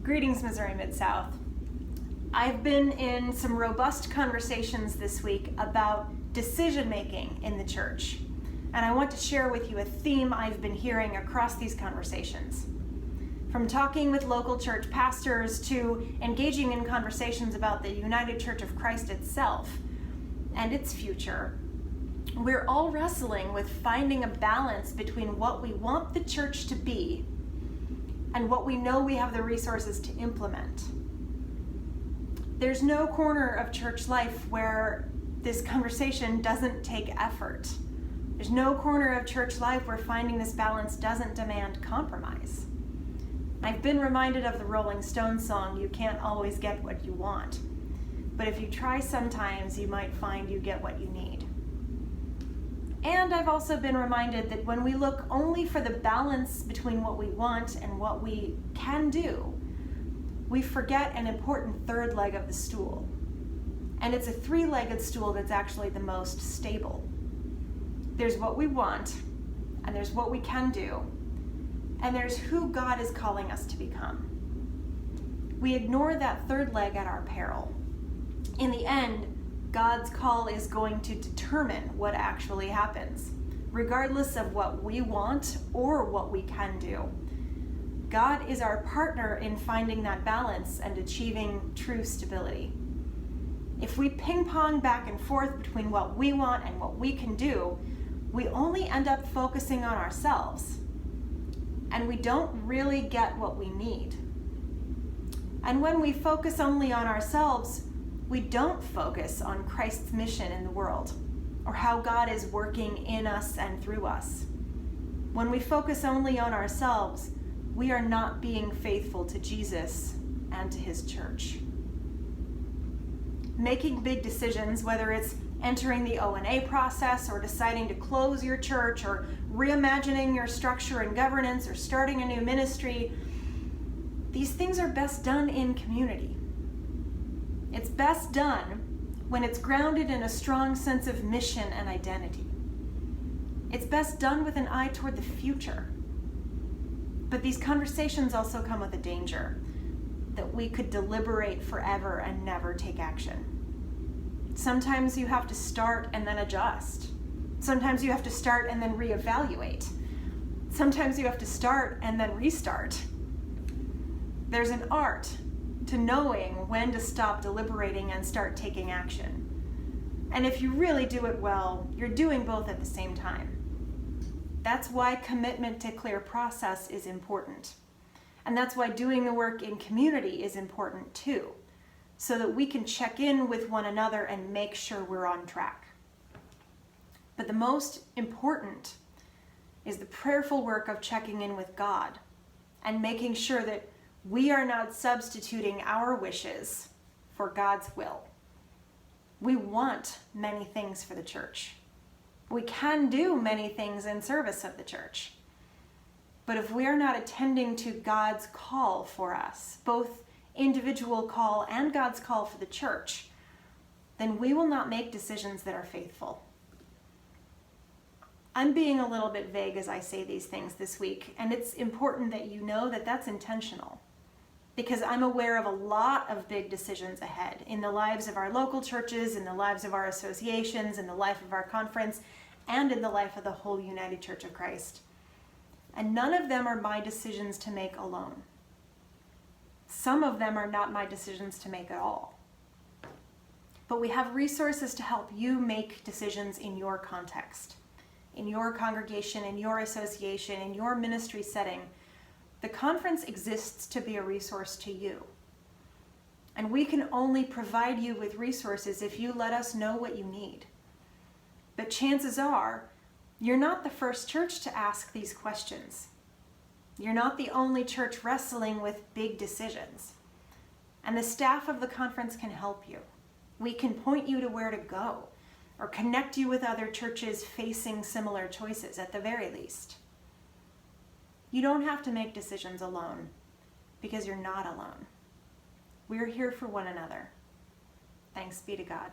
Greetings, Missouri Mid-South. I've been in some robust conversations this week about decision-making in the church, and I want to share with you a theme I've been hearing across these conversations. From talking with local church pastors to engaging in conversations about the United Church of Christ itself and its future, we're all wrestling with finding a balance between what we want the church to be and what we know we have the resources to implement. There's no corner of church life where this conversation doesn't take effort. There's no corner of church life where finding this balance doesn't demand compromise. I've been reminded of the Rolling Stones song, "You can't always get what you want, but if you try sometimes, you might find you get what you need." And I've also been reminded that when we look only for the balance between what we want and what we can do, we forget an important third leg of the stool. And it's a three-legged stool that's actually the most stable. There's what we want, and there's what we can do, and there's who God is calling us to become. We ignore that third leg at our peril. In the end, God's call is going to determine what actually happens, regardless of what we want or what we can do. God is our partner in finding that balance and achieving true stability. If we ping-pong back and forth between what we want and what we can do, we only end up focusing on ourselves, and we don't really get what we need. And when we focus only on ourselves, we don't focus on Christ's mission in the world or how God is working in us and through us. When we focus only on ourselves, we are not being faithful to Jesus and to his church. Making big decisions, whether it's entering the O&A process or deciding to close your church or reimagining your structure and governance or starting a new ministry, these things are best done in community. It's best done when it's grounded in a strong sense of mission and identity. It's best done with an eye toward the future. But these conversations also come with a danger that we could deliberate forever and never take action. Sometimes you have to start and then adjust. Sometimes you have to start and then reevaluate. Sometimes you have to start and then restart. There's an art to knowing when to stop deliberating and start taking action. And if you really do it well, you're doing both at the same time. That's why commitment to clear process is important. And that's why doing the work in community is important too, so that we can check in with one another and make sure we're on track. But the most important is the prayerful work of checking in with God and making sure that we are not substituting our wishes for God's will. We want many things for the church. We can do many things in service of the church. But if we are not attending to God's call for us, both individual call and God's call for the church, then we will not make decisions that are faithful. I'm being a little bit vague as I say these things this week, and it's important that you know that that's intentional, because I'm aware of a lot of big decisions ahead in the lives of our local churches, in the lives of our associations, in the life of our conference, and in the life of the whole United Church of Christ. And none of them are my decisions to make alone. Some of them are not my decisions to make at all. But we have resources to help you make decisions in your context, in your congregation, in your association, in your ministry setting. The conference exists to be a resource to you. And we can only provide you with resources if you let us know what you need. But chances are, you're not the first church to ask these questions. You're not the only church wrestling with big decisions. And the staff of the conference can help you. We can point you to where to go, or connect you with other churches facing similar choices at the very least. You don't have to make decisions alone, because you're not alone. We're here for one another. Thanks be to God.